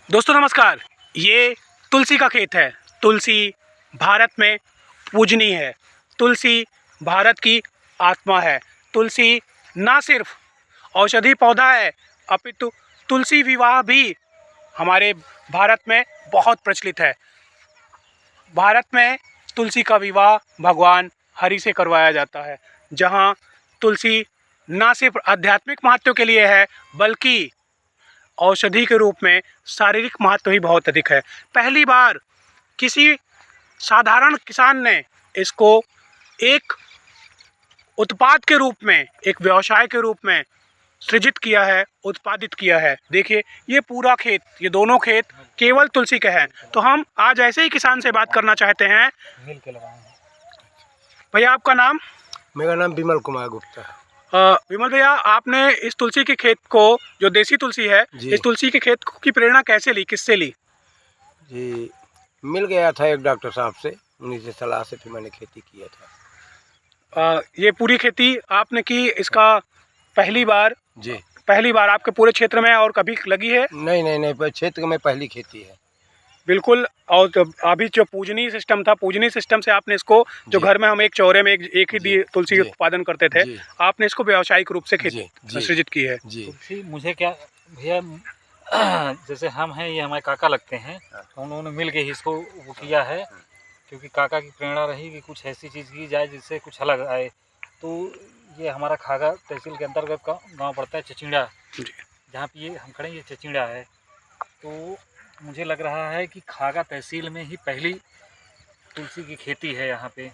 दोस्तों नमस्कार। ये तुलसी का खेत है। तुलसी भारत में पूजनीय है। तुलसी भारत की आत्मा है। तुलसी ना सिर्फ औषधि पौधा है अपितु तुलसी विवाह भी हमारे भारत में बहुत प्रचलित है। भारत में तुलसी का विवाह भगवान हरि से करवाया जाता है, जहाँ तुलसी ना सिर्फ आध्यात्मिक महत्व के लिए है बल्कि औषधि के रूप में शारीरिक महत्व भी बहुत अधिक है। पहली बार किसी साधारण किसान ने इसको एक उत्पाद के रूप में, एक व्यवसाय के रूप में सृजित किया है, उत्पादित किया है। देखिए ये पूरा खेत, ये दोनों खेत केवल तुलसी के हैं। तो हम आज ऐसे ही किसान से बात करना चाहते हैं। भैया आपका नाम? मेरा नाम विमल कुमार गुप्ता है। विमल भैया, आपने इस तुलसी के खेत को, जो देसी तुलसी है, इस तुलसी के खेत की प्रेरणा कैसे ली, किससे ली? जी, मिल गया था एक डॉक्टर साहब से, उन्हीं से सलाह से फिर मैंने खेती किया था। ये पूरी खेती आपने की, इसका पहली बार? जी, पहली बार आपके पूरे क्षेत्र में और कभी लगी है? नहीं, क्षेत्र में पहली खेती है। बिल्कुल। और अभी जो पूजनीय सिस्टम था, पूजनीय सिस्टम से आपने इसको, जो घर में हम एक चौरे में एक ही तुलसी उत्पादन करते थे, आपने इसको व्यावसायिक रूप से खेती सृजित की है। तुलसी मुझे क्या भैया, जैसे हम हैं, ये हमारे काका लगते हैं, तो उन्होंने मिल के ही इसको वो किया है, क्योंकि काका की प्रेरणा रही कि कुछ ऐसी चीज़ की जाए जिससे कुछ अलग आए। तो ये हमारा खागा तहसील के अंतर्गत का गाँव पड़ता है चचिंडा, जहाँ पे ये हम खड़े, ये चचिंडा है। तो मुझे लग रहा है कि खागा तहसील में ही पहली तुलसी की खेती है यहाँ पे।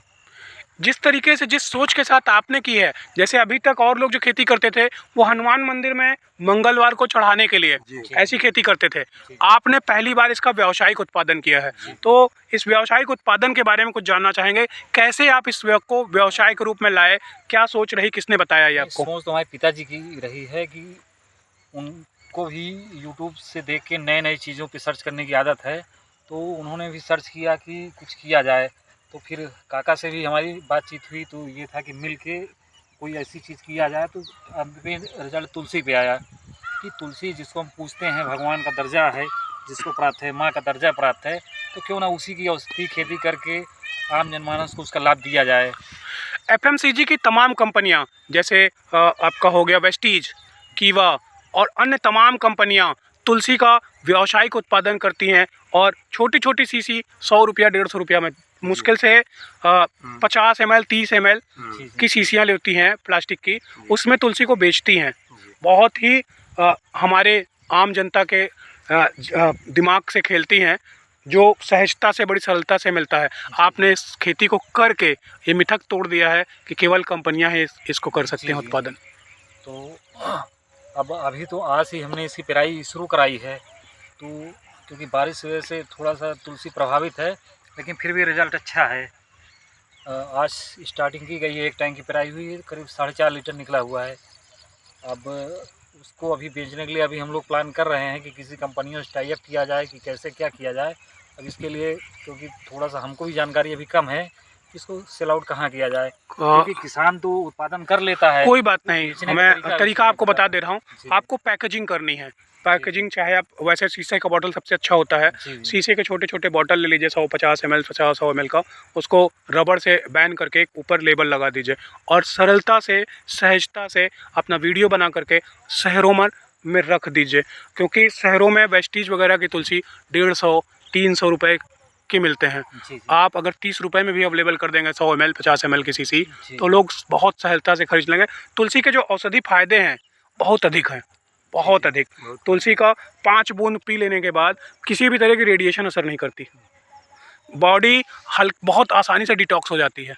जिस तरीके से, जिस सोच के साथ आपने की है, जैसे अभी तक और लोग जो खेती करते थे वो हनुमान मंदिर में मंगलवार को चढ़ाने के लिए ऐसी खेती करते थे, आपने पहली बार इसका व्यावसायिक उत्पादन किया है। तो इस व्यावसायिक उत्पादन के बारे में कुछ जानना चाहेंगे, कैसे आप इस को व्यवसाय के रूप में लाए, क्या सोच रही, किसने बताया ये आपको? सोच तो हमारे पिताजी की रही है कि उनको भी यूट्यूब से देख के नए नई चीज़ों पे सर्च करने की आदत है, तो उन्होंने भी सर्च किया कि कुछ किया जाए। तो फिर काका से भी हमारी बातचीत हुई, तो ये था कि मिल के कोई ऐसी चीज़ किया जाए। तो अब रिजल्ट तुलसी पे आया कि तुलसी जिसको हम पूछते हैं, भगवान का दर्जा है, जिसको प्राप्त है, माँ का दर्जा प्राप्त है, तो क्यों ना उसी की औषधि खेती करके आम जनमानस को उसका लाभ दिया जाए। FMCG की तमाम कंपनियां, जैसे आपका हो गया वेस्टीज, कीवा और अन्य तमाम कंपनियां तुलसी का व्यावसायिक उत्पादन करती हैं और छोटी छोटी सीसी 100 रुपया 150 रुपया में मुश्किल से 50 ml 30 ml की शीशियाँ लेती हैं प्लास्टिक की, उसमें तुलसी को बेचती हैं। बहुत ही हमारे आम जनता के दिमाग से खेलती हैं, जो सहजता से, बड़ी सरलता से मिलता है। आपने इस खेती को करके ये मिथक तोड़ दिया है कि केवल कंपनियां ही इसको कर सकते हैं उत्पादन। तो अब अभी तो आज ही हमने इसकी पेराई शुरू कराई है, तो क्योंकि बारिश की वजह से थोड़ा सा तुलसी प्रभावित है, लेकिन फिर भी रिज़ल्ट अच्छा है। आज स्टार्टिंग की गई है, एक टैंक की पेराई हुई है, करीब 4.5 लीटर निकला हुआ है। अब उसको अभी बेचने के लिए अभी हम लोग प्लान कर रहे हैं कि किसी कंपनियों से टाई अप किया जाए कि कैसे क्या किया जाए। अब इसके लिए, क्योंकि थोड़ा सा हमको भी जानकारी अभी कम है, इसको सेल आउट कहाँ किया जाए, क्योंकि किसान तो उत्पादन कर लेता है। कोई बात नहीं, मैं तरीका आपको बता दे रहा हूँ। आपको पैकेजिंग करनी है। पैकेजिंग चाहे आप, वैसे शीशे का बॉटल सबसे अच्छा होता है। शीशे के छोटे छोटे बॉटल ले लीजिए, 150 ml 100 ml का, उसको रबड़ से बैन करके ऊपर लेबल लगा दीजिए और सरलता से, सहजता से अपना वीडियो बना करके शहरों में रख दीजिए। क्योंकि शहरों में वेस्टीज वगैरह की तुलसी 150 300 रुपये के मिलते हैं। आप अगर 30 रुपये में भी अवेलेबल कर देंगे 100 ml 50 ml की शीशी, तो लोग बहुत सहजता से खरीद लेंगे। तुलसी के जो औषधि फायदे हैं बहुत अधिक हैं, बहुत अधिक। तुलसी का 5 बूंद पी लेने के बाद किसी भी तरह की रेडिएशन असर नहीं करती, बॉडी बहुत आसानी से डिटॉक्स हो जाती है।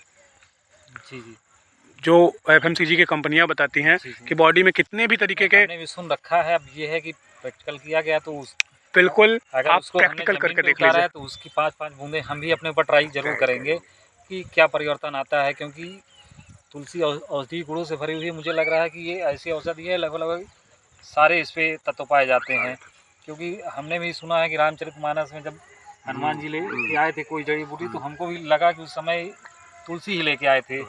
जो FMCG की कंपनियां बताती हैं कि बॉडी में कितने भी तरीके के, हमने भी सुन रखा है। अब ये है कि प्रैक्टिकल किया गया, तो बिल्कुल अगर आप प्रैक्टिकल करके देख लीजिए, तो उसकी 5-5 बूंदें हम भी अपने ऊपर ट्राई जरूर करेंगे कि क्या परिवर्तन आता है। क्योंकि तुलसी औषधि गुणों से भरी हुई है। मुझे लग रहा है कि ये ऐसी औषधि है, लगभग सारे इस पे तत्व पाए जाते हैं। क्योंकि हमने भी सुना है कि रामचरितमानस में जब हनुमान जी ले आए थे कोई जड़ी बूटी, तो हमको भी लगा कि उस समय तुलसी ही लेके आए थे।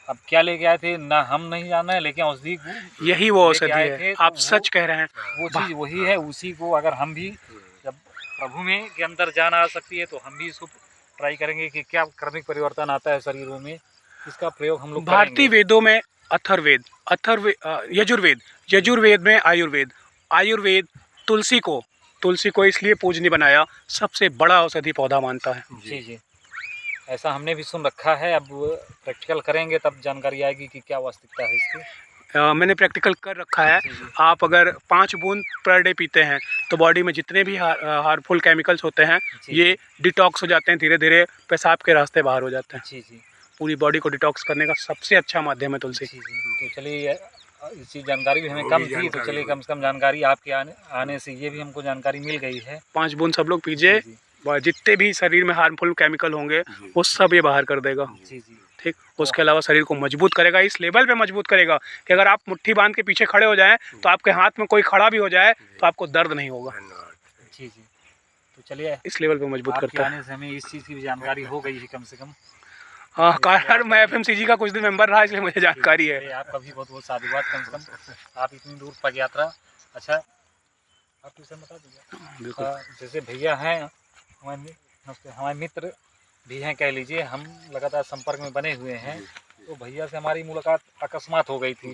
अब क्या लेके आए थे ना हम नहीं जाना है, लेकिन औषधि यही वो लेके औषधि आए है, थे, आप तो सच कह रहे हैं। वो चीज़ वही है। उसी को अगर हम भी जब प्रभु में के अंदर जान आ सकती है तो हम भी इसको ट्राई करेंगे कि क्या क्रमिक परिवर्तन आता है शरीरों में, इसका प्रयोग हम लोग भारतीय करेंगे। वेदों में अथर्ववेद, यजुर्वेद में आयुर्वेद तुलसी को इसलिए पूजनीय बनाया, सबसे बड़ा औषधि पौधा मानता है। जी जी, ऐसा हमने भी सुन रखा है। अब प्रैक्टिकल करेंगे तब जानकारी आएगी कि क्या वास्तविकता है इसकी। मैंने प्रैक्टिकल कर रखा है। जी जी आप अगर 5 बूंद पर डे पीते हैं तो बॉडी में जितने भी हार्मफुल केमिकल्स होते हैं जी ये डिटॉक्स हो जाते हैं, धीरे धीरे पेशाब के रास्ते बाहर हो जाते हैं। जी जी पूरी बॉडी को डिटॉक्स करने का सबसे अच्छा माध्यम है तुलसी। जी जी। तो चलिए, इसी जानकारी भी हमें वो कम भी थी, तो जानकारी चलिए हुई। कम से कम जानकारी आपके आने से ये भी हमको जानकारी मिल गई है। 5 बूंद सब लोग पीजिए, जी जितने भी शरीर में हार्मफुल केमिकल होंगे जी। वो सब ये बाहर कर देगा। जी जी। ठीक, उसके अलावा शरीर को मजबूत करेगा, इस लेवल पे मजबूत करेगा कि अगर आप मुट्ठी बांध के पीछे खड़े हो जाएं तो आपके हाथ में कोई खड़ा भी हो जाए तो आपको दर्द नहीं होगा। धन्यवाद। जी जी। तो चलिए, इस लेवल पे मजबूत आपके करता है। आने से हमें इस चीज़ की भी जानकारी हो गई है कम से कम। हाँ, कारण मैं FMCG का कुछ दिन मेंबर रहा, इसलिए मुझे जानकारी है। चलिए, आपका भी बहुत बहुत साधुवाद। कम से कम आप इतनी दूर पग यात्रा। अच्छा, आप ट्यूशन बता दीजिए। बिल्कुल। जैसे भैया हैं हमारे मित्र भी हैं कह लीजिए, हम लगातार संपर्क में बने हुए हैं। तो भैया से हमारी मुलाकात अकस्मात हो गई थी,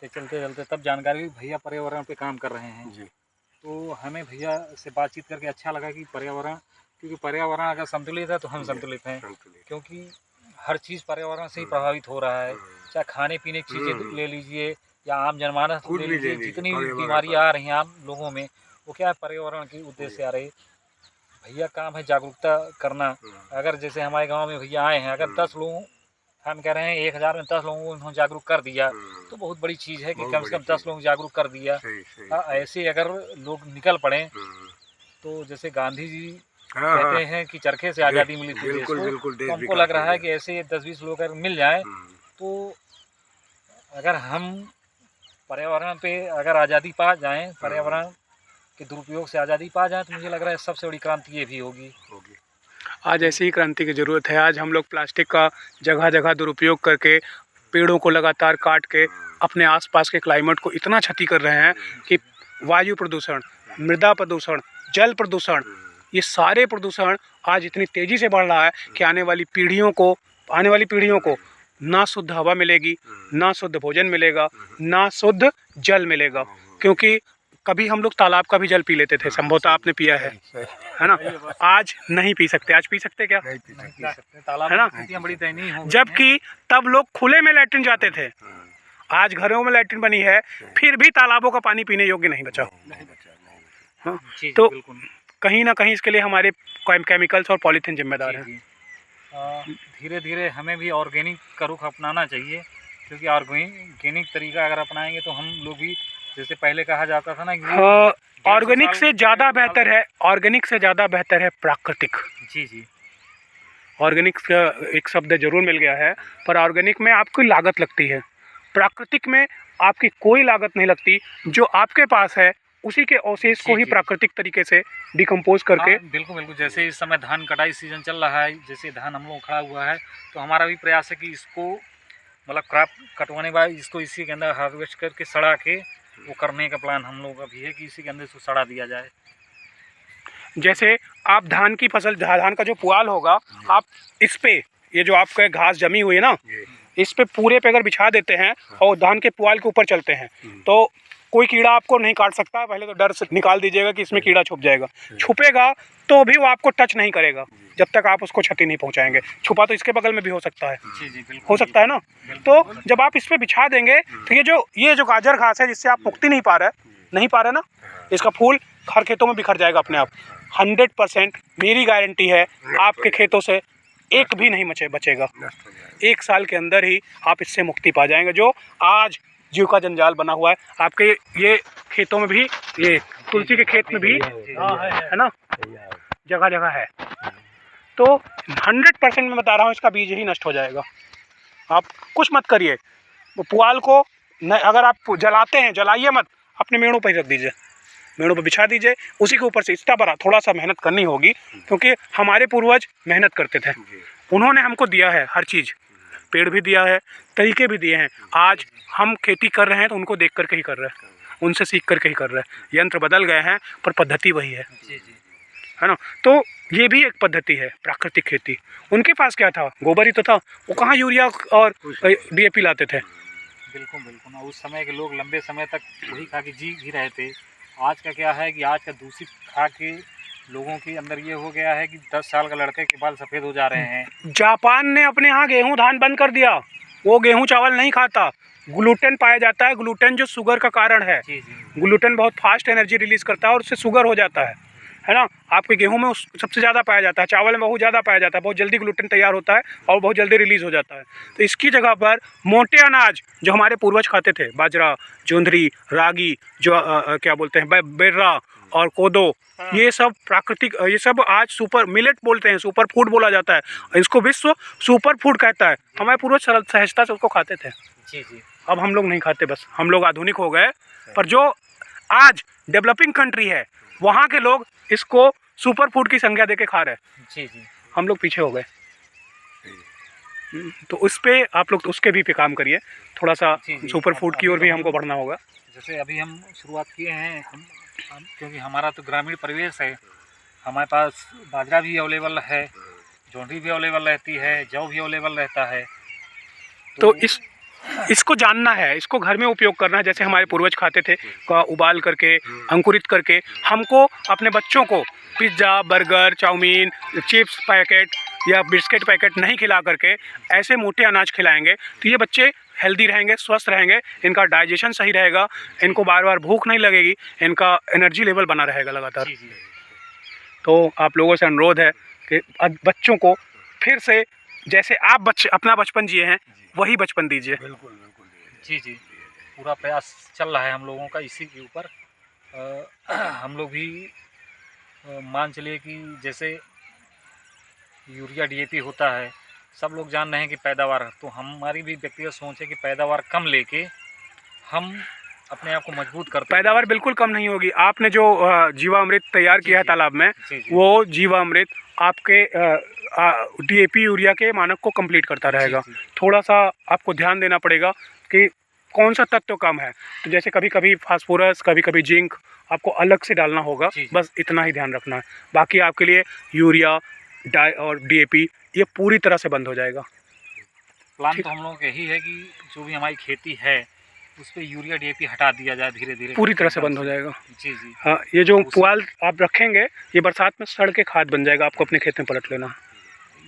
तो चलते चलते तब जानकारी हुई भैया पर्यावरण पे काम कर रहे हैं। जी। तो हमें भैया से बातचीत करके अच्छा लगा कि पर्यावरण, क्योंकि पर्यावरण अगर संतुलित है तो हम संतुलित हैं, क्योंकि हर चीज़ पर्यावरण से ही प्रभावित हो रहा है। चाहे खाने पीने की चीज़ें ले लीजिए या आम जनमानस कुछ ले भी ले लीजिए, लीजिए, जितनी भी पर्यावरण बीमारियाँ आ रही हैं आम लोगों में, वो क्या है, पर्यावरण के उद्देश्य से आ रही है। भैया काम है जागरूकता करना। अगर जैसे हमारे गांव में भैया आए हैं, अगर 10 लोगों, हम कह रहे हैं 1000 में 10 लोगों को उन्होंने जागरूक कर दिया तो बहुत बड़ी चीज़ है कि बहुत कम से कम बड़ी 10 लोग जागरूक कर दिया। सही सही। ऐसे अगर लोग निकल पड़े तो जैसे गांधी जी हाँ, कहते हाँ। हैं कि चरखे से आज़ादी मिली थी देश बिल्कुल को, बिल्कुल, देश तो हमको विकास लग हो रहा है गया। कि ऐसे 10-20 लोग अगर मिल जाए तो अगर हम पर्यावरण पे अगर आज़ादी पा जाएं, पर्यावरण के दुरुपयोग से आज़ादी पा जाएं, तो मुझे लग रहा है सबसे बड़ी क्रांति ये भी होगी। आज ऐसी ही क्रांति की ज़रूरत है। आज हम लोग प्लास्टिक का जगह जगह दुरुपयोग करके, पेड़ों को लगातार काट के अपने आसपास के क्लाइमेट को इतना क्षति कर रहे हैं कि वायु प्रदूषण, मृदा प्रदूषण, जल प्रदूषण, ये सारे प्रदूषण आज इतनी तेज़ी से बढ़ रहा है कि आने वाली पीढ़ियों को ना शुद्ध हवा मिलेगी, ना शुद्ध भोजन मिलेगा, ना शुद्ध जल मिलेगा। क्योंकि कभी हम लोग तालाब का भी जल पी लेते थे, संभवतः आपने पिया है ना? आज नहीं पी सकते। आज पी सकते क्या? नहीं पी सकते। जा सकते हैं, तालाब है ना? में स्थितियां बड़ी दयनीय हो गई हैं। जबकि तब लोग खुले में लैट्रिन जाते थे। आज घरों में लैट्रिन बनी है, फिर भी तालाबों का पानी पीने योग्य नहीं बचा। नहीं बचा, नहीं बचा। हाँ, जी जी, तो बिल्कुल। कहीं ना कहीं इसके लिए हमारे केमिकल्स और पॉलीथीन जिम्मेदार हैं। जी जी। धीरे धीरे हमें भी ऑर्गेनिक का रुख अपनाना चाहिए, क्योंकि ऑर्गेनिक तरीका अगर अपनाएंगे तो हम लोग भी, जैसे पहले कहा जाता था ना कि वो ऑर्गेनिक से ज़्यादा बेहतर है प्राकृतिक। जी जी ऑर्गेनिक का एक शब्द जरूर मिल गया है, पर ऑर्गेनिक में आपकी लागत लगती है, प्राकृतिक में आपकी कोई लागत नहीं लगती। जो आपके पास है उसी के अवशेष को ही जी। प्राकृतिक तरीके से डिकम्पोज करके। हाँ, बिल्कुल बिल्कुल। जैसे इस समय धान कटाई सीजन चल रहा है, जैसे धान हम लोग खड़ा हुआ है, तो हमारा भी प्रयास है कि इसको मतलब क्रॉप कटवाने बाद इसको इसी के अंदर हार्वेस्ट करके सड़ा के वो करने का प्लान हम लोग का भी है कि इसी के अंदर इसको सड़ा दिया जाए। जैसे आप धान की फसल, धान का जो पुआल होगा, आप इस पे, ये जो आपका घास जमी हुई है ना, इस पे पूरे पे अगर बिछा देते हैं और धान के पुआल के ऊपर चलते हैं तो कोई कीड़ा आपको नहीं काट सकता। पहले तो डर से निकाल दीजिएगा कि इसमें कीड़ा छुप जाएगा। छुपेगा तो भी वो आपको टच नहीं करेगा जब तक आप उसको क्षति नहीं पहुंचाएंगे। छुपा तो इसके बगल में भी हो सकता है, जी जी, बिल्कुल हो सकता है ना? तो जब आप इस पे बिछा देंगे तो ये जो गाजर घास है जिससे आप मुक्ति नहीं पा रहे ना, इसका फूल हर खेतों में बिखर जाएगा अपने आप। 100% मेरी गारंटी है, आपके खेतों से एक भी नहीं बचेगा। 1 साल के अंदर ही आप इससे मुक्ति पा जाएंगे। जो आज जीव का जंजाल बना हुआ है आपके ये खेतों में भी, ये तुलसी के खेत में भी है ना, जगह जगह है। तो 100% मैं बता रहा हूँ, इसका बीज ही नष्ट हो जाएगा। आप कुछ मत करिए, वो पुआल को अगर आप जलाते हैं, जलाइए मत, अपने मेड़ों पर ही रख दीजिए, मेड़ों पर बिछा दीजिए। उसी के ऊपर से इतना बड़ा थोड़ा सा मेहनत करनी होगी, क्योंकि हमारे पूर्वज मेहनत करते थे, उन्होंने हमको दिया है हर चीज़। पेड़ भी दिया है, तरीके भी दिए हैं। आज हम खेती कर रहे हैं तो उनको देख करके ही कर रहे हैं, उनसे सीख करके ही कर रहे हैं। यंत्र बदल गए हैं पर पद्धति वही है, जी जी है ना। तो ये भी एक पद्धति है प्राकृतिक खेती। उनके पास क्या था, गोबर ही तो था, वो कहाँ यूरिया और DAP लाते थे। बिल्कुल बिल्कुल। उस समय के लोग लंबे समय तक वही खा के जी भी रहे थे। आज का क्या है कि आज का दूषित खा के लोगों के अंदर ये हो गया है कि 10 साल का लड़के के बाल सफ़ेद हो जा रहे हैं। जापान ने अपने यहाँ गेहूं धान बंद कर दिया, वो गेहूं चावल नहीं खाता। ग्लूटेन पाया जाता है, ग्लूटेन जो शुगर का कारण है। जी जी ग्लूटेन बहुत फास्ट एनर्जी रिलीज करता है और उससे शुगर हो जाता है ना। आपके गेहूं में सबसे ज़्यादा पाया जाता है, चावल में बहुत ज़्यादा पाया जाता है, बहुत जल्दी ग्लूटेन तैयार होता है और बहुत जल्दी रिलीज़ हो जाता है। तो इसकी जगह पर मोटे अनाज जो हमारे पूर्वज खाते थे, बाजरा, जोंधरी, रागी, जो क्या बोलते हैं बेर्रा और कोदो, ये सब प्राकृतिक, ये सब आज सुपर मिलेट बोलते हैं, सुपर फूड बोला जाता है। इसको विश्व सुपर फूड कहता है। हमारे पूर्वज सरल सहजता से उसको खाते थे। जी जी अब हम लोग नहीं खाते, बस हम लोग आधुनिक हो गए। पर जो आज डेवलपिंग कंट्री है वहाँ के लोग इसको सुपर फूड की संज्ञा देके खा रहे हैं। जी जी हम लोग पीछे हो गए। तो उस पे आप लोग उसके भी पे काम करिए, थोड़ा सा जी, जी। सुपर फूड की ओर भी हमको बढ़ना होगा। जैसे अभी हम शुरुआत किए हैं हम क्योंकि हमारा तो ग्रामीण परिवेश है, हमारे पास बाजरा भी अवेलेबल है, जोंधरी भी अवेलेबल रहती है, जौ भी अवेलेबल रहता है। तो इसको जानना है, इसको घर में उपयोग करना है। जैसे हमारे पूर्वज खाते थे, का उबाल करके, अंकुरित करके। हमको अपने बच्चों को pizza, burger, chowmein, chips packet या बिस्किट पैकेट नहीं खिला करके ऐसे मोटे अनाज खिलाएंगे तो ये बच्चे हेल्दी रहेंगे, स्वस्थ रहेंगे, इनका डाइजेशन सही रहेगा, इनको बार बार भूख नहीं लगेगी, इनका एनर्जी लेवल बना रहेगा लगातार। जी जी तो आप लोगों से अनुरोध है कि बच्चों को फिर से जैसे आप अपना बचपन जिए हैं वही बचपन दीजिए। बिल्कुल बिल्कुल। जी जी पूरा प्रयास चल रहा है हम लोगों का इसी के ऊपर। हम लोग भी मान चलिए कि जैसे यूरिया DAP होता है, सब लोग जान रहे हैं कि पैदावार, तो हमारी भी व्यक्तिगत सोच है कि पैदावार कम लेके हम अपने आप को मजबूत करते हैं। पैदावार बिल्कुल कम नहीं होगी। आपने जो जीवामृत तैयार किया है तालाब में, जी जी वो जीवामृत आपके DAP यूरिया के मानक को कंप्लीट करता रहेगा। जी, जी। थोड़ा सा आपको ध्यान देना पड़ेगा कि कौन सा तत्व कम है। तो जैसे कभी कभी फास्फोरस, कभी कभी जिंक आपको अलग से डालना होगा। जी, जी। बस इतना ही ध्यान रखना है। बाकी आपके लिए यूरिया और DAP ये पूरी तरह से बंद हो जाएगा। प्लान तो हम लोगों का यही है कि जो भी हमारी खेती है उस पर यूरिया DAP हटा दिया जाए धीरे धीरे, पूरी तरह से बंद हो जाएगा। जी जी हाँ, ये जो पुआल आप रखेंगे ये बरसात में सड़ के खाद बन जाएगा, आपको अपने खेत में पलट लेना।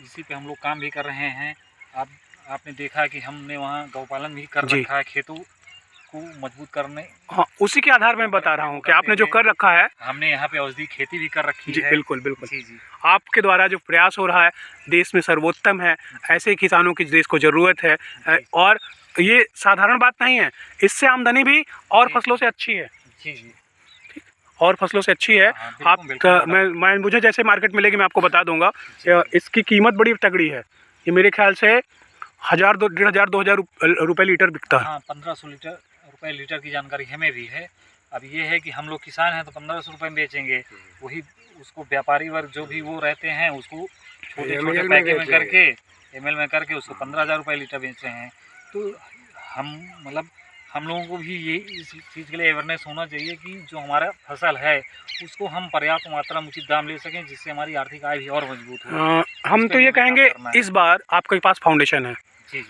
इसी पे हम लोग काम भी कर रहे हैं। आपने देखा कि हमने वहाँ गौपालन भी कर जी। रखा है, खेतों को मजबूत करने। हाँ, उसी के आधार में बता रहा हूँ कि आपने जो कर रखा है। हमने यहाँ पे औषधि खेती भी कर रखी जी है। बिल्कुल बिल्कुल। जी जी आपके द्वारा जो प्रयास हो रहा है देश में सर्वोत्तम है। ऐसे किसानों की देश को ज़रूरत है। और ये साधारण बात नहीं है, इससे आमदनी भी और फसलों से अच्छी है। जी जी और फसलों से अच्छी है। हाँ, आप बिल्कुल। मैं मुझे जैसे मार्केट मिलेगी मैं आपको बता दूंगा। इसकी कीमत बड़ी तगड़ी है। ये मेरे ख्याल से 1000, 1500, 2000 रुपये लीटर बिकता है। हाँ 1500 रुपये लीटर की जानकारी हमें भी है। अब ये है कि हम लोग किसान हैं तो 1500 रुपये में बेचेंगे, वही उसको व्यापारी वर्ग जो भी वो रहते हैं उसको छोटे छोटे ML में पैकेट में बेचेंगे। करके ML में करके उसको 15,000 रुपये लीटर बेच रहे हैं। तो हम लोगों को भी ये इस चीज़ के लिए अवेयरनेस होना चाहिए कि जो हमारा फसल है उसको हम पर्याप्त मात्रा में उचित दाम ले सकें, जिससे हमारी आर्थिक आय भी और मजबूत हो। हम तो ये कहेंगे इस बार आपके पास फाउंडेशन है, जी जी